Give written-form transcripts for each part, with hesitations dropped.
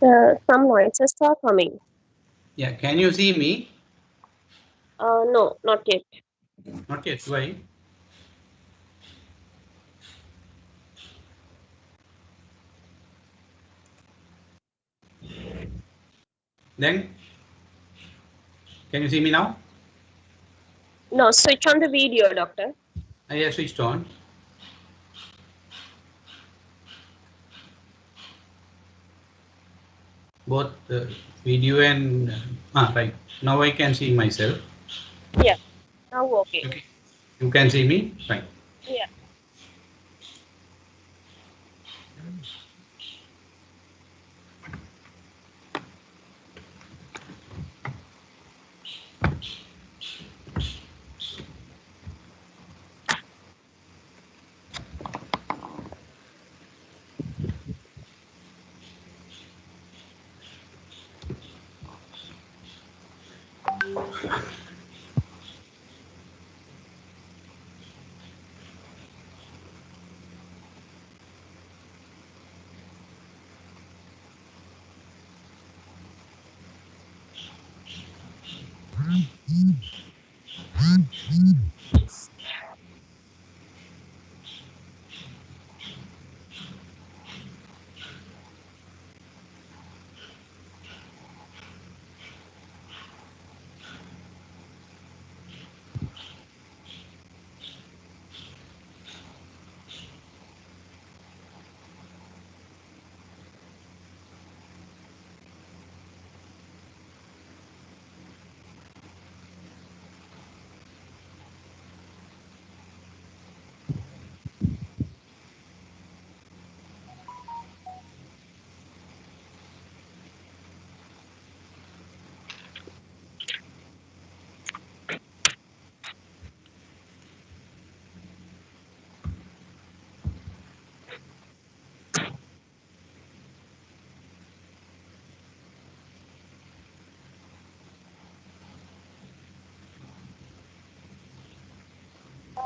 Some noises are coming. Yeah, can you see me? No, not yet. Not yet. Why? Then can you see me now? No, switch on the video, doctor. I have switched on. Both video and right. Now I can see myself. Yeah, now okay. Okay. You can see me? Fine. Yeah.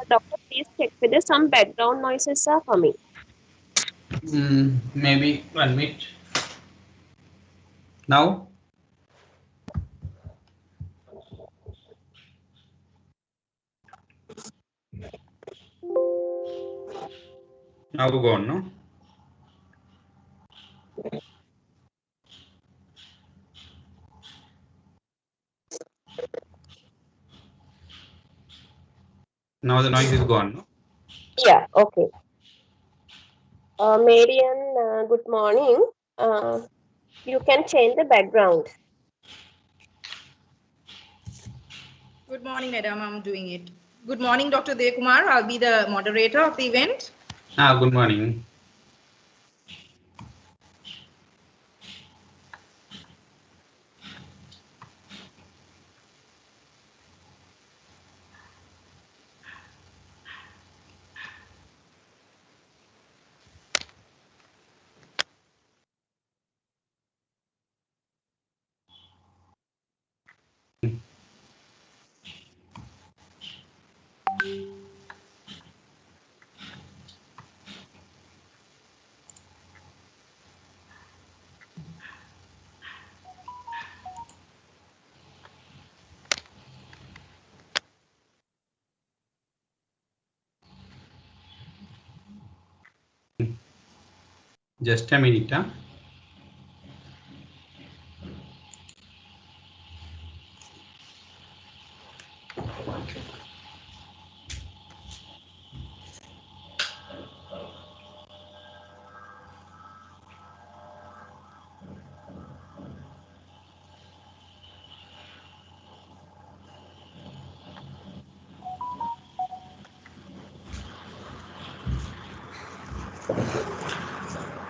Doctor, please check whether some background noises are coming. Maybe 1 minute. Now? Now gone, no? Now the noise is gone, no? Yeah, okay. Marian, good morning. You can change the background. Good morning, madam. I'm doing it. Good morning, Dr. Deyakumar. I'll be the moderator of the event. Good morning. Just a minute, huh?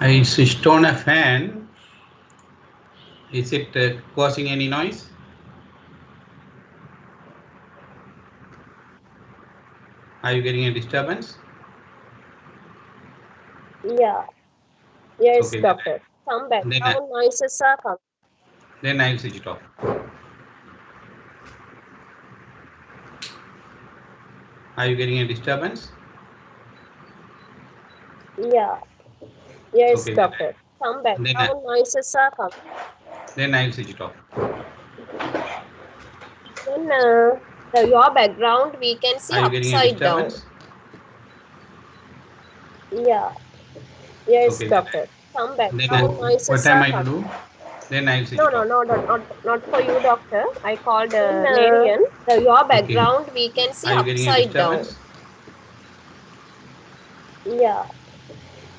I switched on a fan. Is it causing any noise? Are you getting a disturbance? Yeah. Yes, Okay, doctor. Some background noises are coming. then I'll switch it off. Are you getting a disturbance? Yeah. Yes, Okay, doctor. Some background noises are coming. Then I'll switch it off. Then your background we can see Are you getting a upside down. disturbance? Yeah. Yes, Okay. doctor. Some Then background noises what am are I to coming. do? Then I'll switch No, it no, off. not for you, doctor. I called Marian. Your background we can see Are you getting a upside down. disturbance? Yeah.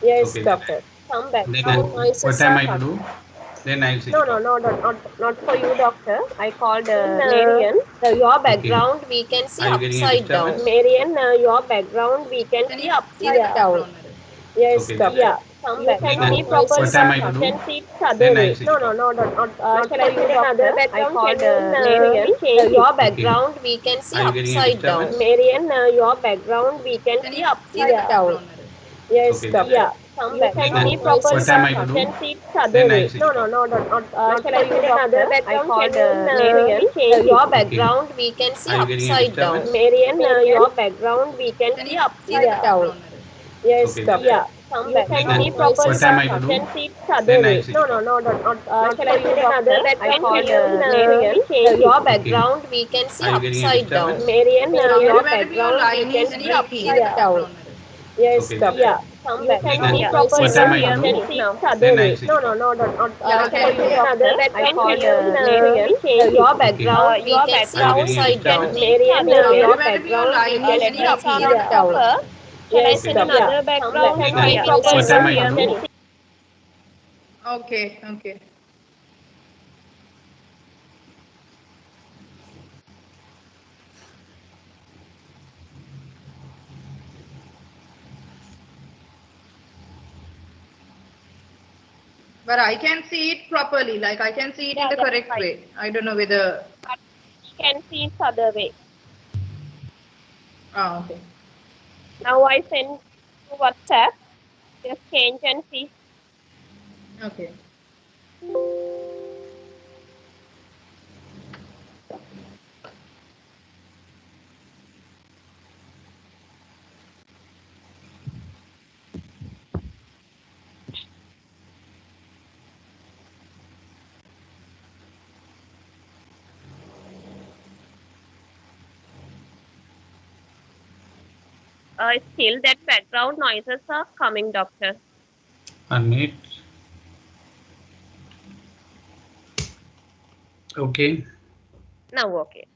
Yes, Okay. doctor. Some Then background noises what am are I to coming. do? Then I'll switch No, it no, off. not for you, doctor. I called Marian. Your background we can see Are you getting a upside down. disturbance? Marian, your background we can see upside down. Yes, Okay. doctor. Yeah. Some background noises What am are I to coming. do? Other Then way. I'll switch No, it no, off. not Shall for I you, put another doctor. I background? called Can you Marian. change Your it? background we can see Are you getting a upside down. disturbance? Marian, your background we can Can see you see upside the down. background? Yes, Okay. doctor. Yeah. Some background see properly. noises What am are I to coming. do? Can see it other Then way. I'll switch No, it off. not Shall for I you, put another doctor. I background? called Can you Marian. change Your it? background we can see Are you getting a upside down. disturbance? Marian, your background we can Can see you see upside the down. background? Yes, Okay. doctor. Yeah. Some background see noises properly. What am I are to coming. do? Can see it other Then way. I'll switch No, it off. not Shall for I you, put another doctor. I background? called Can you Marian. change Your it? background we can see Are you getting a upside down. disturbance? Marian, your Madam, your background we line can is see breaking. upside down. Yes, Okay. doctor. Yeah. Some background noises What am I are to coming. do? See it other Then way. I'll switch No, it off. not Can for I you, put doctor. another I background? called Can you Marian. Your background we can see Are you getting a upside down. disturbance? Marian, Madam, your your background we line can is see breaking. upside down. Shall I Yes, send doctor. another Some background? background What noises am I are to do? coming. Okay, okay. But I can see it properly, like I can see it in the That's correct right. way. I don't know whether. But we can see it other way. Oh, okay. Now I send to WhatsApp. Just change and see. Okay. Still that background noises are coming, doctor. 1 minute. Okay. Now okay.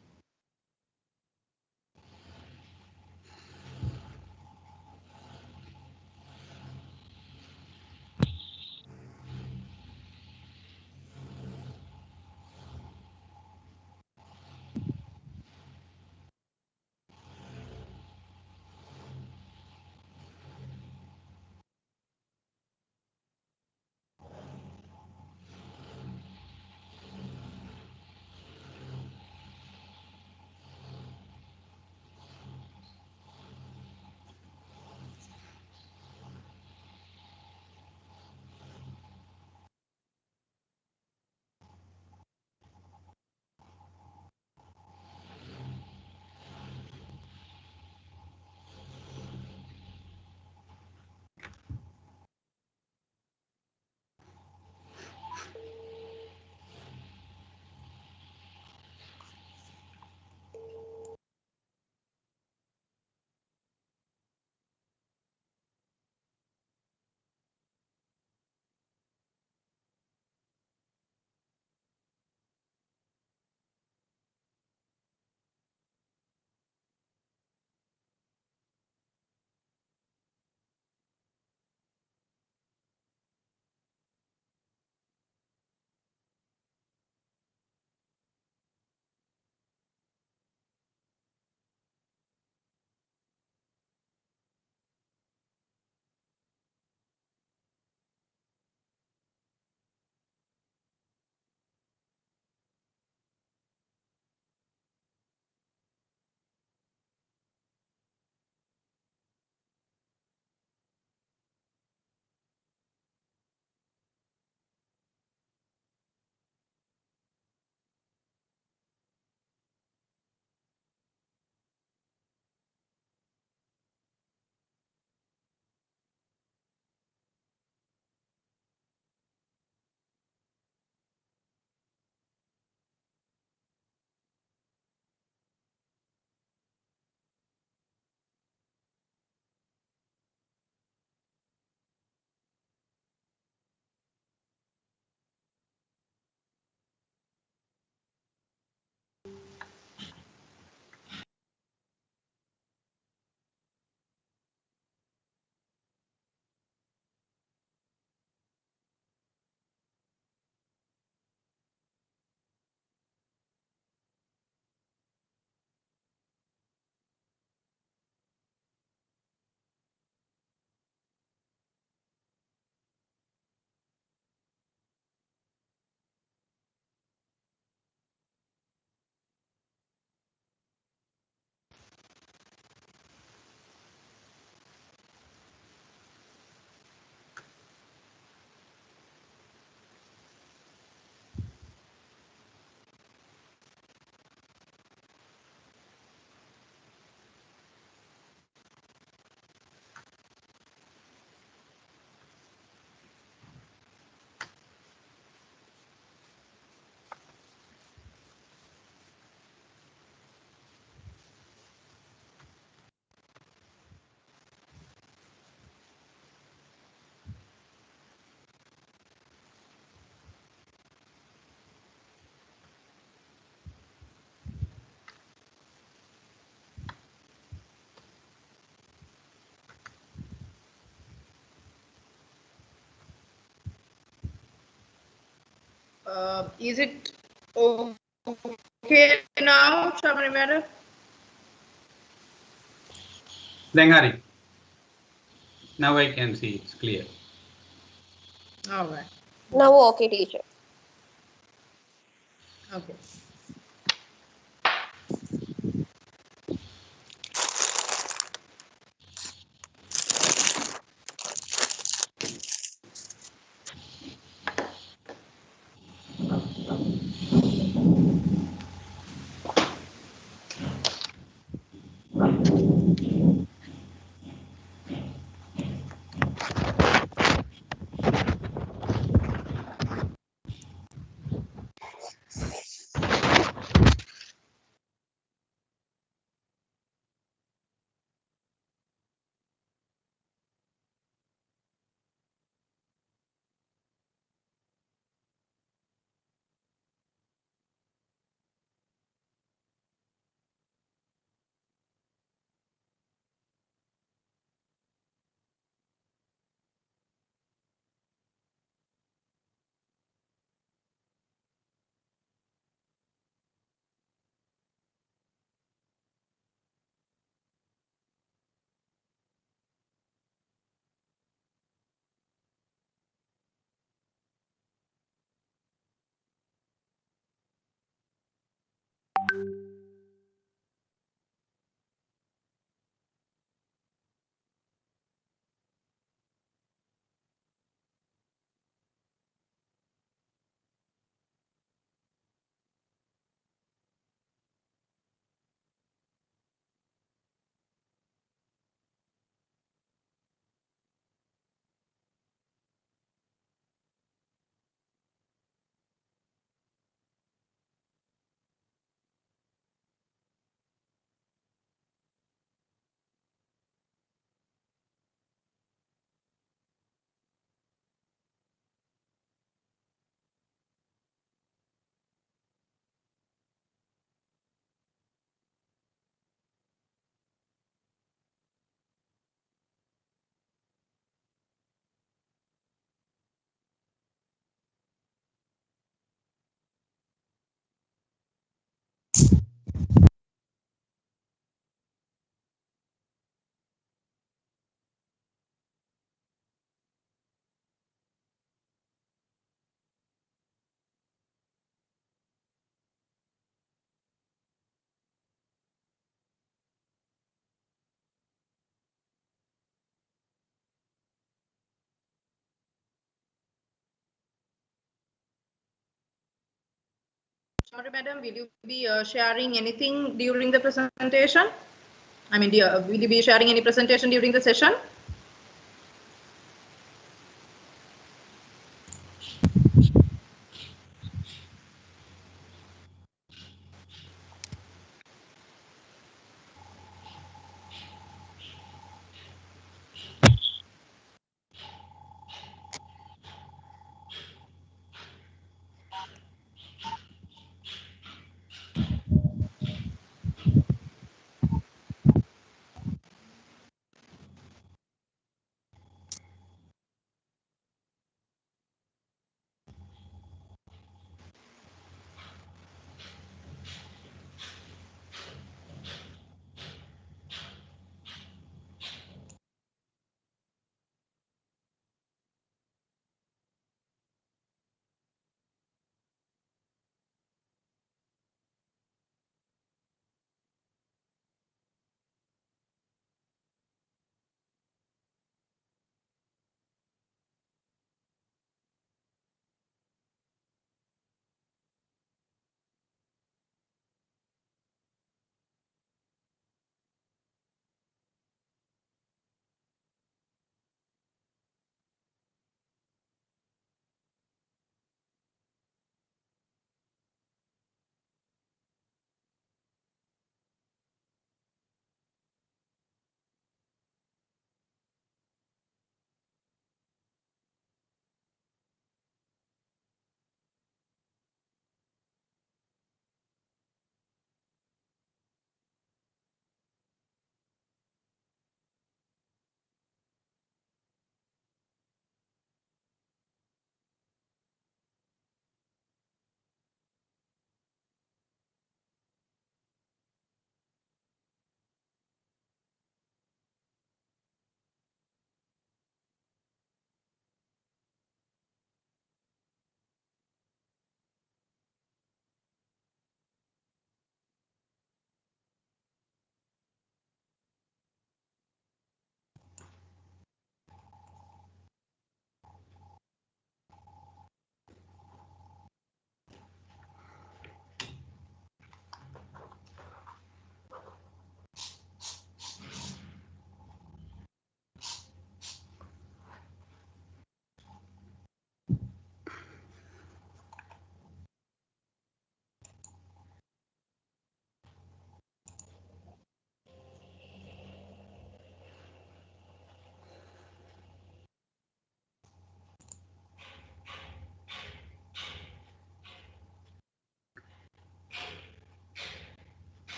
Is it okay now, Shamari madam? Then Hari. Now I can see it's clear. All right. Now, okay, teacher. Okay. Sorry, madam, will you be sharing anything during the presentation? I mean, will you be sharing any presentation during the session?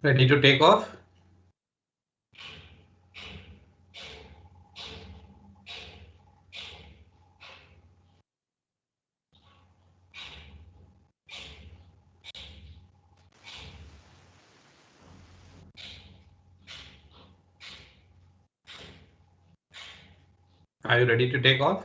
Ready to take off? Are you ready to take off?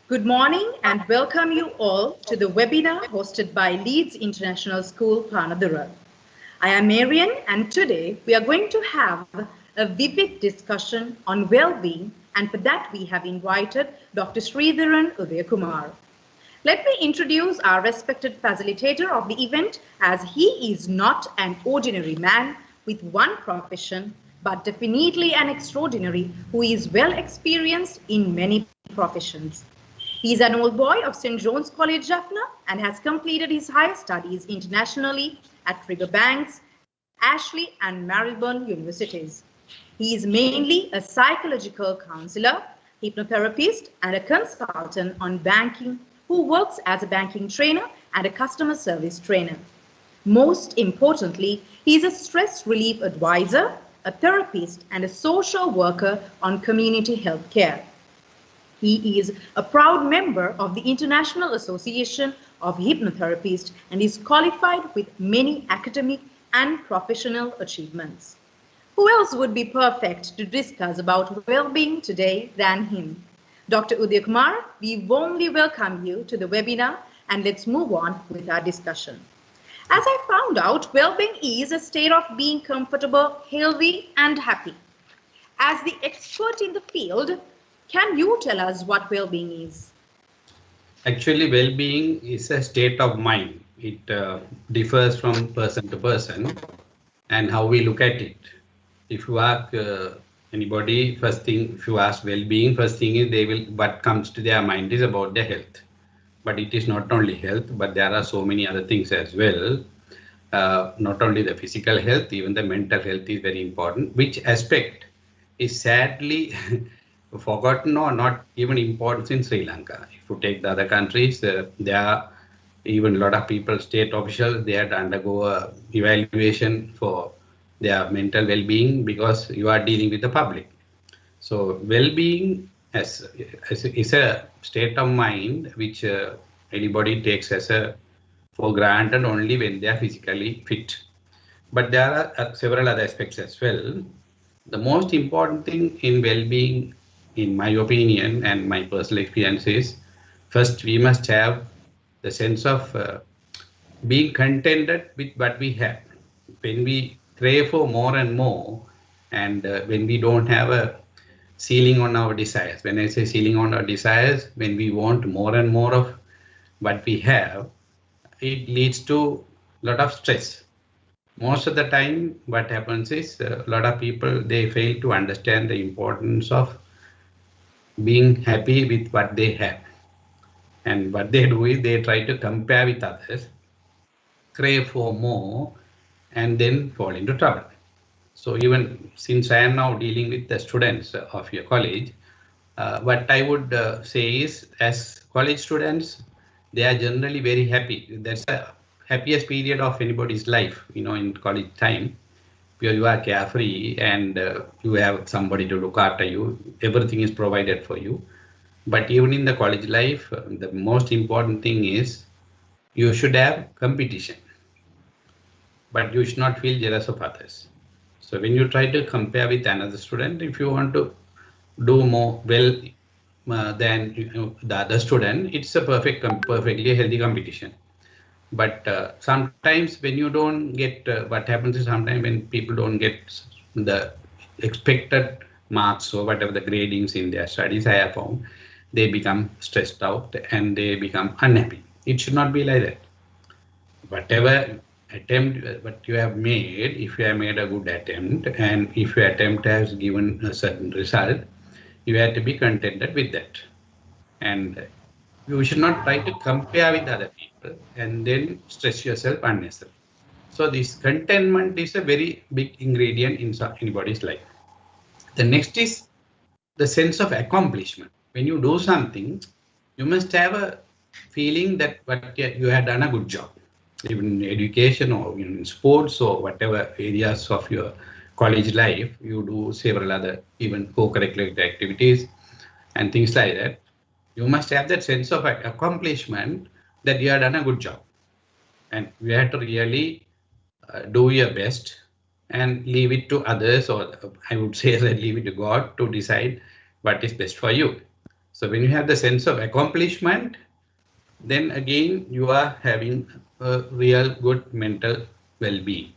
Good morning and welcome you all to the webinar hosted by Leeds International School, Panadura. I am Marian and today we are going to have a vivid discussion on well-being, and for that we have invited Dr. Sridharan Udayakumar. Let me introduce our respected facilitator of the event, as he is not an ordinary man with one profession, but definitely an extraordinary who is well experienced in many professions. He is an old boy of St. John's College, Jaffna, and has completed his higher studies internationally at Riverbanks, Ashley and Marylebone universities. He is mainly a psychological counselor, hypnotherapist, and a consultant on banking who works as a banking trainer and a customer service trainer. Most importantly, he is a stress relief advisor, a therapist, and a social worker on community health care. He is a proud member of the International Association of Hypnotherapists and is qualified with many academic and professional achievements. Who else would be perfect to discuss about well-being today than him? Dr. Udayakumar, we warmly welcome you to the webinar, and let's move on with our discussion. As I found out, well-being is a state of being comfortable, healthy, and happy. As the expert in the field, can you tell us what well-being is? Actually, well-being is a state of mind. It differs from person to person and how we look at it. If you ask anybody, first thing, if you ask well-being, first thing is what comes to their mind is about their health. But it is not only health, but there are so many other things as well. Not only the physical health, even the mental health is very important. Which aspect is sadly forgotten or not even important in Sri Lanka. If you take the other countries, there are even a lot of people, state officials, they had to undergo a evaluation for their mental well-being because you are dealing with the public. So well-being is a state of mind which anybody takes as for granted only when they are physically fit. But there are several other aspects as well. The most important thing in well-being, in my opinion and my personal experience, is first we must have the sense of being contented with what we have. When we crave for more and more, and when we don't have a ceiling on our desires, when I say ceiling on our desires, when we want more and more of what we have, it leads to a lot of stress. Most of the time what happens is a lot of people, they fail to understand the importance of being happy with what they have, and what they do is they try to compare with others, crave for more, and then fall into trouble. So even since I am now dealing with the students of your college, what I would say is, as college students, they are generally very happy. That's the happiest period of anybody's life, in college time, where you are carefree and you have somebody to look after you. Everything is provided for you. But even in the college life, the most important thing is you should have competition, but you should not feel jealous of others. So when you try to compare with another student, if you want to do more well than the other student, it's a perfectly healthy competition. But sometimes when you don't get, what happens is sometimes when people don't get the expected marks or whatever the gradings in their studies, I have found, they become stressed out and they become unhappy. It should not be like that. Whatever attempt what you have made, if you have made a good attempt and if your attempt has given a certain result, you have to be contented with that. And you should not try to compare with other people and then stress yourself unnecessarily. So this contentment is a very big ingredient in anybody's life. The next is the sense of accomplishment. When you do something, you must have a feeling that you have done a good job. Even in education or in sports or whatever areas of your college life, you do several other even co-curricular activities and things like that. You must have that sense of accomplishment that you have done a good job. And you have to really do your best and leave it to others, or I would say that leave it to God to decide what is best for you. So when you have the sense of accomplishment, then again you are having a real good mental well-being.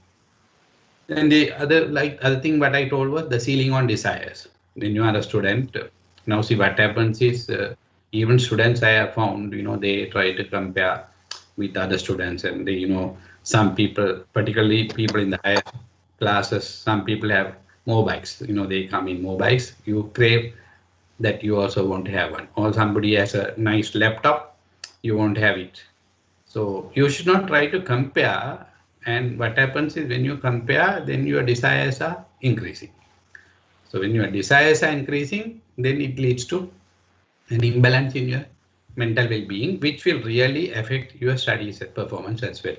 And the other thing what I told was the ceiling on desires. When you are a student, now see what happens is even students I have found, they try to compare with other students, and they, some people, particularly people in the higher classes, some people have motorbikes, they come in motorbikes. You crave that you also want to have one, or somebody has a nice laptop, you won't have it. So you should not try to compare. And what happens is when you compare, then your desires are increasing. So when your desires are increasing, then it leads to an imbalance in your mental well-being, which will really affect your studies performance as well.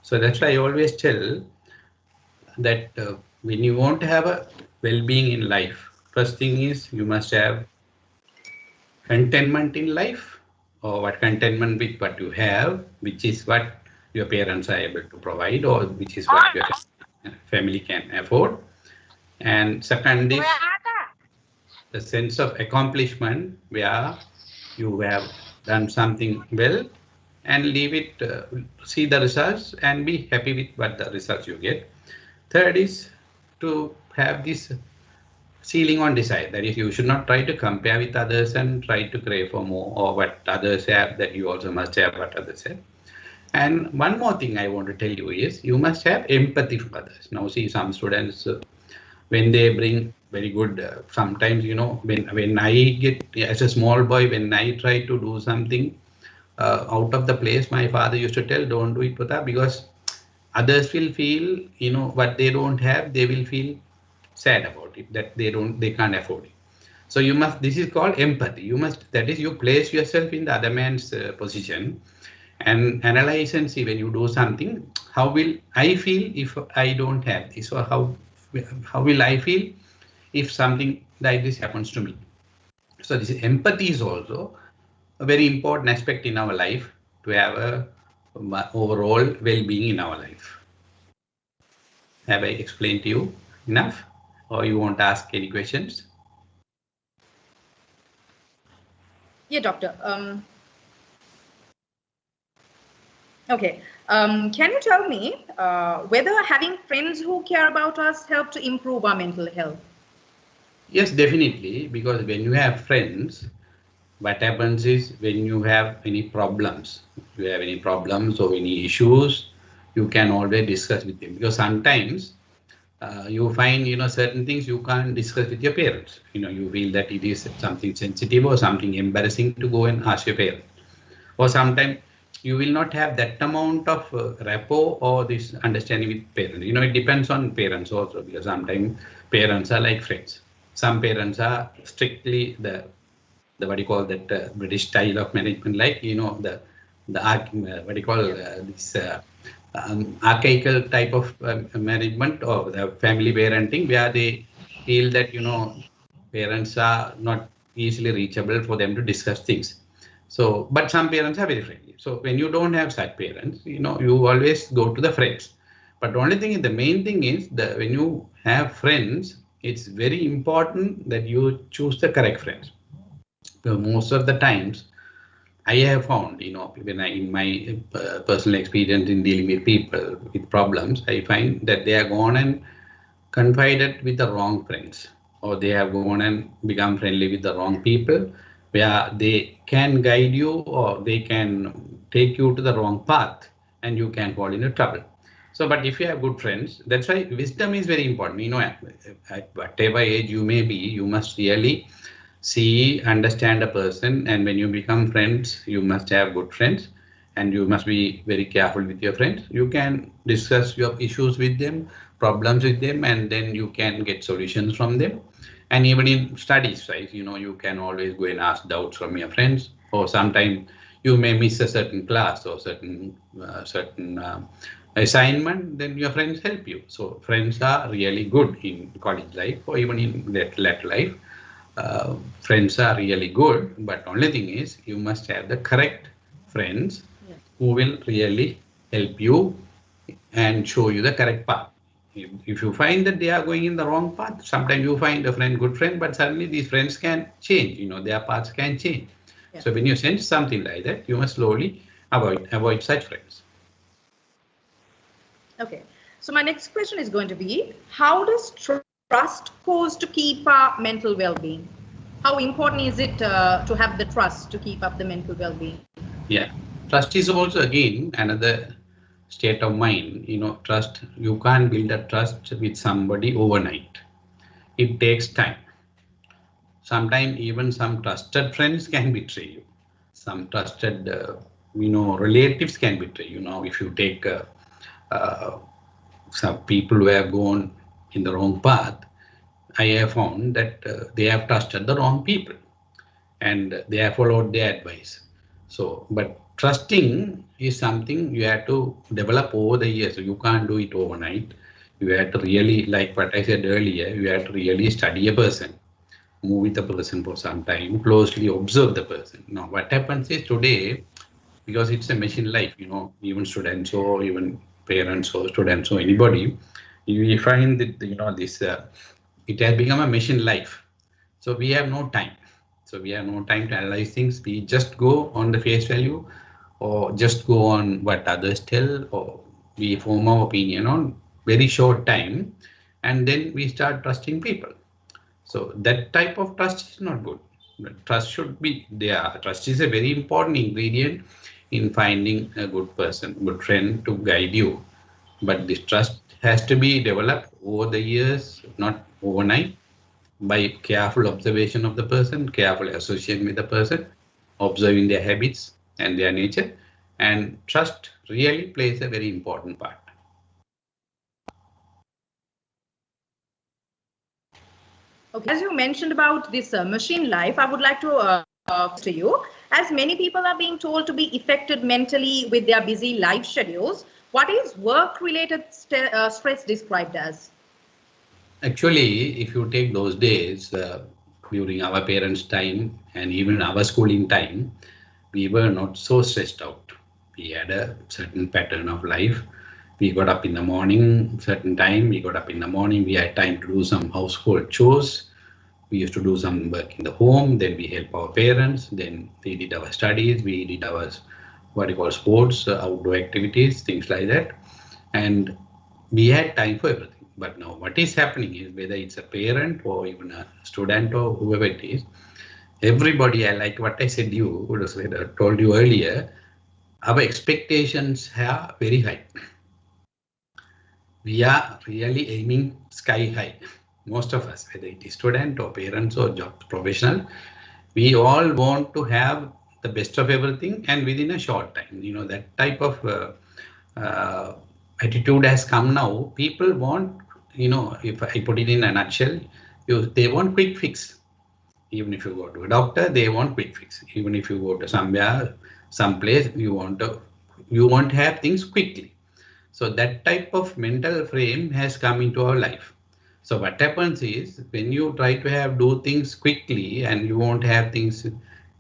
So that's why I always tell that when you want to have a well-being in life, first thing is you must have contentment in life, or what contentment with what you have, which is what your parents are able to provide, or which is what your family can afford. And second is the sense of accomplishment, where you have done something well and leave it, see the results and be happy with what the results you get. Third is to have this ceiling on desire. That is, you should not try to compare with others and try to crave for more, or what others have, that you also must have what others have. And one more thing I want to tell you is you must have empathy for others. Now see, some students, when they bring very good, sometimes, when I get, as a small boy, when I try to do something out of the place, my father used to tell, don't do it, Pata, because others will feel, what they don't have, they will feel sad about it, that they can't afford it. So you must, this is called empathy. You must, that is, you place yourself in the other man's position and analyze and see, when you do something, how will I feel if I don't have this, or how will I feel if something like this happens to me. So this empathy is also a very important aspect in our life to have a overall well-being in our life. Have I explained to you enough, or you want to ask any questions? Yeah, doctor. Okay. Can you tell me whether having friends who care about us help to improve our mental health? Yes, definitely, because when you have friends, what happens is, when you have any problems, or any issues, you can always discuss with them, because sometimes you find, certain things you can't discuss with your parents. You feel that it is something sensitive or something embarrassing to go and ask your parents. Or sometimes you will not have that amount of rapport or this understanding with parents. It depends on parents also, because sometimes parents are like friends. Some parents are strictly the what do you call that British style of management, like the what do you call this archaical type of management, or the family parenting, where they feel that parents are not easily reachable for them to discuss things. So, but some parents are very friendly. So when you don't have such parents, you always go to the friends. But the only thing, the main thing is that when you have friends, it's very important that you choose the correct friends. So most of the times, I have found, when in my personal experience in dealing with people with problems, I find that they are gone and confided with the wrong friends, or they have gone and become friendly with the wrong people, where they can guide you or they can take you to the wrong path, and you can fall into trouble. So, but if you have good friends, that's why wisdom is very important. At whatever age you may be, you must really see, understand a person, and when you become friends, you must have good friends, and you must be very careful with your friends. You can discuss your issues with them, problems with them, and then you can get solutions from them. And even in studies, right, you can always go and ask doubts from your friends, or sometimes you may miss a certain class or certain assignment, then your friends help you. So friends are really good in college life, or even in that later life. Friends are really good, but only thing is you must have the correct friends who will really help you and show you the correct path. If you find that they are going in the wrong path, sometimes you find a friend, good friend, but suddenly these friends can change, their paths can change. Yeah. So when you sense something like that, you must slowly avoid such friends. Okay, so my next question is going to be, how does trust goes to keep our mental well-being? How important is it to have the trust to keep up the mental well-being? Yeah, trust is also again another state of mind. Trust, you can't build a trust with somebody overnight. It takes time. Sometimes even some trusted friends can betray you. Some trusted, relatives can betray you. If you take some people who have gone in the wrong path, I have found that they have trusted the wrong people and they have followed their advice. So, but trusting is something you have to develop over the years. So you can't do it overnight. You have to really, like what I said earlier, you have to really study a person, move with the person for some time, closely observe the person. Now, what happens is today, because it's a machine life, even students or even parents or students or anybody, you find that, this, it has become a machine life. So we have no time. So we have no time to analyze things. We just go on the face value, or just go on what others tell, or we form our opinion on very short time, and then we start trusting people. So that type of trust is not good. Trust should be there. Trust is a very important ingredient in finding a good person, good friend to guide you. But this trust has to be developed over the years, not overnight, by careful observation of the person, careful association with the person, observing their habits and their nature. And trust really plays a very important part. Okay, as you mentioned about this machine life, I would like to to you, as many people are being told to be affected mentally with their busy life schedules, what is work-related stress described as? Actually, if you take those days during our parents' time and even our schooling time, we were not so stressed out. We had a certain pattern of life. We got up in the morning, certain time, we got up in the morning, we had time to do some household chores. We used to do some work in the home, then we help our parents, then we did our studies, we did our what you call sports, outdoor activities, things like that. And we had time for everything. But now what is happening is, whether it's a parent or even a student or whoever it is, everybody, I like what I said you, told you earlier, our expectations are very high. We are really aiming sky high. Most of us, whether it is student or parents or job professional, we all want to have the best of everything and within a short time. You know, that type of attitude has come now. People want, you know, if I put it in a nutshell, they want quick fix. Even if you go to a doctor, they want quick fix. Even if you go to somewhere, someplace, you want to have things quickly. So that type of mental frame has come into our life. So what happens is when you try to do things quickly and you won't have things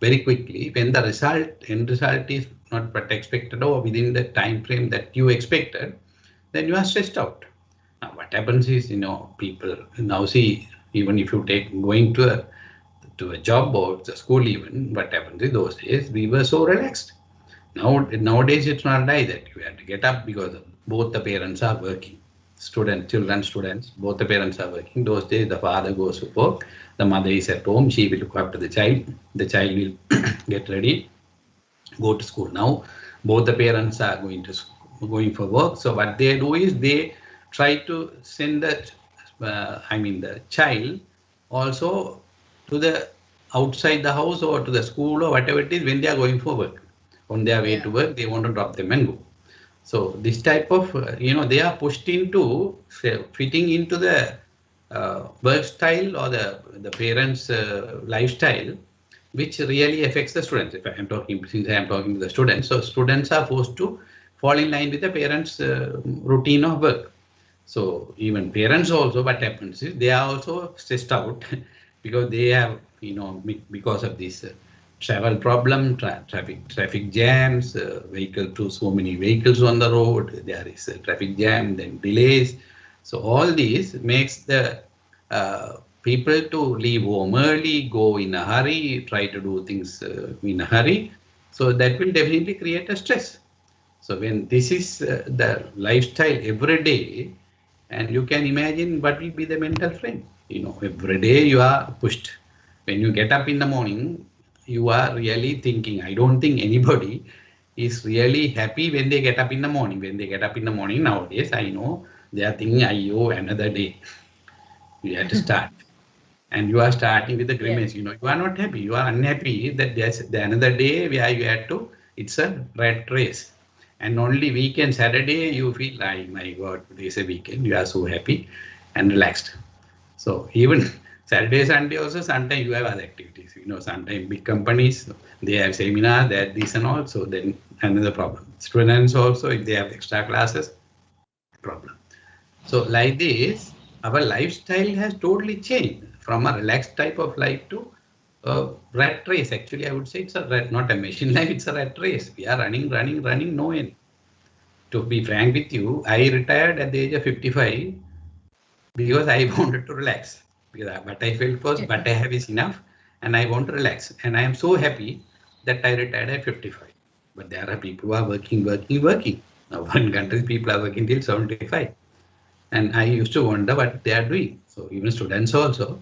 very quickly, when the end result is not what expected or within the time frame that you expected, then you are stressed out. Now what happens is, you know, people now see, even if you take going to a job or the school, even what happens in those days, we were so relaxed. Nowadays, it's not like that. You have to get up because both the parents are working. Students, both the parents are working. Those days, the father goes to work, the mother is at home, she will look after the child. The child will get ready, go to school. Now, both the parents are going for work. So what they do is they try to send the child also to the outside the house or to the school or whatever it is when they are going for work. On their way to work, they want to drop them and go. So this type of, they are pushed into fitting into the work style or the parents' lifestyle, which really affects the students. If I am talking, since I am talking to the students, so students are forced to fall in line with the parents' routine of work. So even parents also, what happens is they are also stressed out because they have, because of this travel problem, traffic jams, so many vehicles on the road, there is a traffic jam, then delays. So all these makes the people to leave home early, go in a hurry, try to do things in a hurry. So that will definitely create a stress. So when this is the lifestyle every day, and you can imagine what will be the mental frame. Every day you are pushed. When you get up in the morning, you are really thinking. I don't think anybody is really happy when they get up in the morning. When they get up in the morning nowadays, I know they are thinking, another day. You have to start. And you are starting with the grimace. You are not happy. You are unhappy that there's another day where you have to, it's a rat race. And only weekend, Saturday, you feel, my God, today is a weekend. You are so happy and relaxed. So even Saturday, Sunday also, sometimes you have other activities. Sometimes big companies, they have seminar, they have this and all. So then another problem. Students also, if they have extra classes, problem. So like this, our lifestyle has totally changed from a relaxed type of life to a rat race. Actually, I would say it's not a machine life, it's a rat race. We are running, no end. To be frank with you, I retired at the age of 55 because I wanted to relax. What I felt was, what I have is enough and I want to relax. And I am so happy that I retired at 55. But there are people who are working. Now, one country, people are working till 75. And I used to wonder what they are doing. So even students also,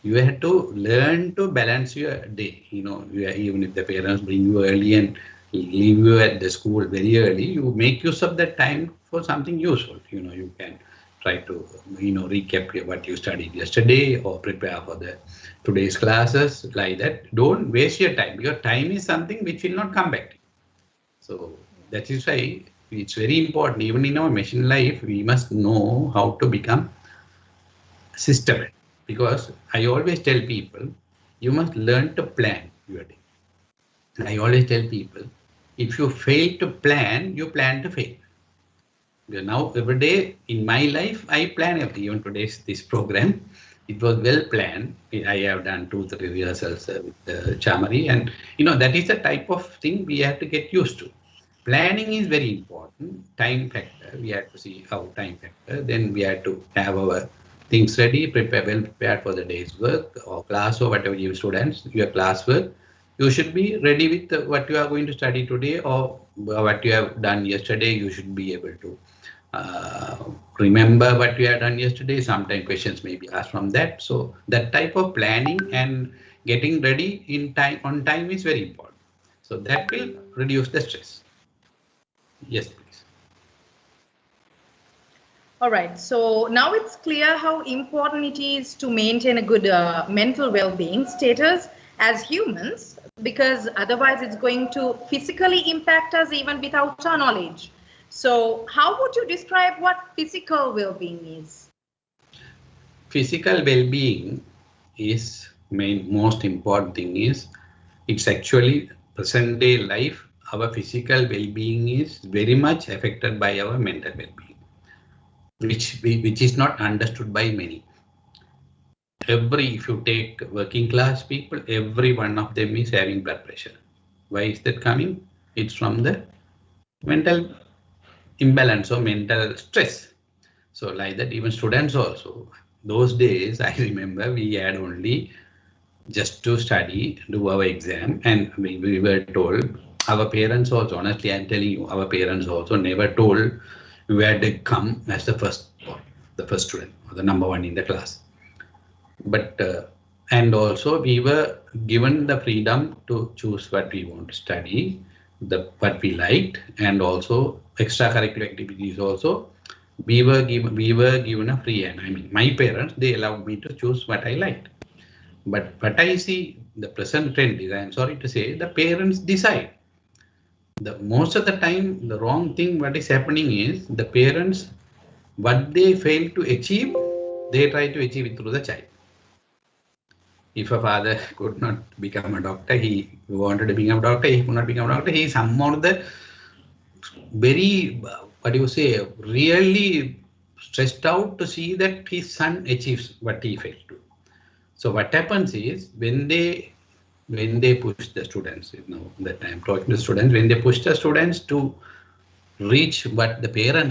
you have to learn to balance your day. Even if the parents bring you early and leave you at the school very early, you make use of that time for something useful. You can try to, recap what you studied yesterday or prepare for today's classes like that. Don't waste your time because time is something which will not come back to you. So that is why it's very important. Even in our machine life, we must know how to become systematic. Because I always tell people, you must learn to plan your day. I always tell people, if you fail to plan, you plan to fail. Now, every day in my life, I plan every, even today's this program. It was well planned. I have done 2-3 rehearsals with Chamari, and that is the type of thing we have to get used to. Planning is very important. Time factor, we have to see how time factor. Then we have to have our things ready, well prepared for the day's work or class or whatever you students, your class work. You should be ready with what you are going to study today or what you have done yesterday. You should be able to remember what you have done yesterday. Sometimes questions may be asked from that. So that type of planning and getting ready on time is very important. So that will reduce the stress. Yes, please. All right, so now it's clear how important it is to maintain a good mental well-being status as humans. because otherwise it's going to physically impact us even without our knowledge. So how would you describe what physical well-being is? Physical well-being is most important thing is it's actually present day life. Our physical well-being is very much affected by our mental well-being, which is not understood by many. If you take working class people, every one of them is having blood pressure. Why is that coming? It's from the mental imbalance or mental stress. So like that, even students also. Those days, I remember we had only just to study, do our exam, and we were told, our parents also, honestly, I'm telling you, our parents also never told we had to come as the first student or the number one in the class. But and also we were given the freedom to choose what we want to study, what we liked, and also extracurricular activities also. We were given a free hand. I mean, my parents, they allowed me to choose what I liked. But what I see the present trend is, I am sorry to say, the parents decide. Most of the time, the wrong thing what is happening is the parents, what they fail to achieve, they try to achieve it through the child. If a father could not become a doctor, he wanted to become a doctor, he could not become a doctor, he is somehow the very, really stressed out to see that his son achieves what he failed to. So what happens is when they push the students, that I'm talking to students, when they push the students to reach what the parents